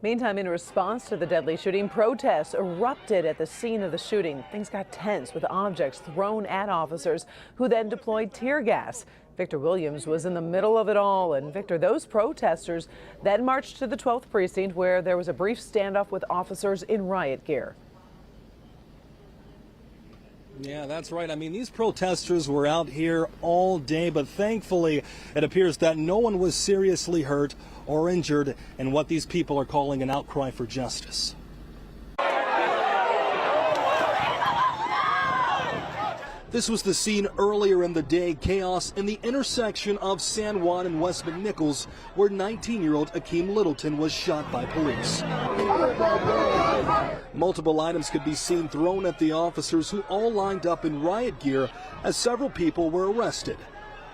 Meantime, in response to the deadly shooting, protests erupted at the scene of the shooting. Things got tense with objects thrown at officers who then deployed tear gas. Victor Williams was in the middle of it all. And Victor, those protesters then marched to the 12th precinct where there was a brief standoff with officers in riot gear. Yeah, that's right. I mean, these protesters were out here all day, but thankfully it appears that no one was seriously hurt or injured in what these people are calling an outcry for justice. This was the scene earlier in the day, chaos in the intersection of San Juan and West McNichols, where 19-year-old Hakim Littleton was shot by police. Multiple items could be seen thrown at the officers, who all lined up in riot gear as several people were arrested.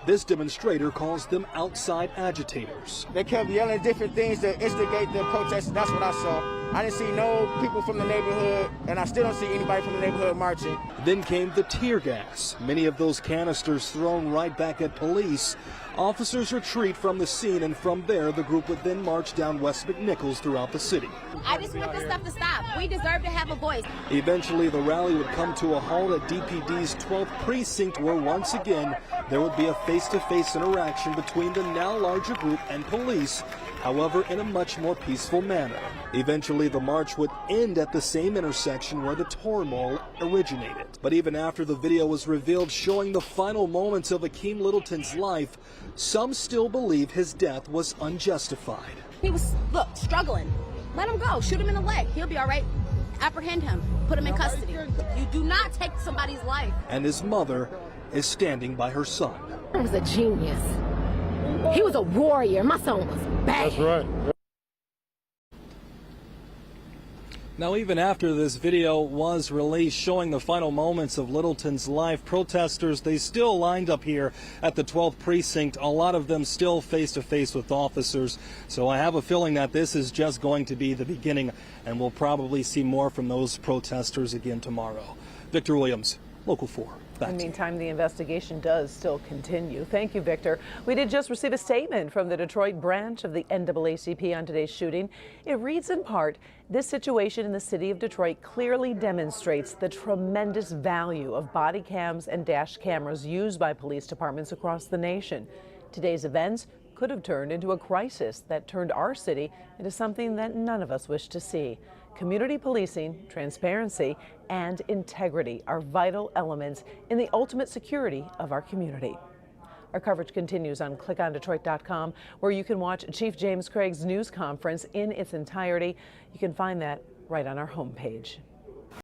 This demonstrator calls them outside agitators. They kept yelling different things to instigate the protests. That's what I saw. I didn't see no people from the neighborhood, and I still don't see anybody from the neighborhood marching. Then came the tear gas, many of those canisters thrown right back at police. Officers retreat from the scene, and from there, the group would then march down West McNichols throughout the city. I just want this stuff to stop. We deserve to have a voice. Eventually, the rally would come to a halt at DPD's 12th precinct, where once again, there would be a face-to-face interaction between the now larger group and police, however, in a much more peaceful manner. Eventually, the march would end at the same intersection where the turmoil originated. But even after the video was revealed showing the final moments of Hakim Littleton's life, some still believe his death was unjustified. He was, look, struggling. Let him go. Shoot him in the leg. He'll be all right. Apprehend him. Put him in custody. You do not take somebody's life. And his mother is standing by her son. He was a genius. He was a warrior. My son was bad. That's right. Now, even after this video was released showing the final moments of Littleton's life, protesters, they still lined up here at the 12th precinct, a lot of them still face-to-face with officers. So I have a feeling that this is just going to be the beginning, and we'll probably see more from those protesters again tomorrow. Victor Williams, Local 4. In the meantime, the investigation does still continue. Thank you, Victor. We did just receive a statement from the Detroit branch of the NAACP on today's shooting. It reads in part, this situation in the city of Detroit clearly demonstrates the tremendous value of body cams and dash cameras used by police departments across the nation. Today's events could have turned into a crisis that turned our city into something that none of us wish to see. Community policing, transparency, and integrity are vital elements in the ultimate security of our community. Our coverage continues on clickondetroit.com, where you can watch Chief James Craig's news conference in its entirety. You can find that right on our homepage.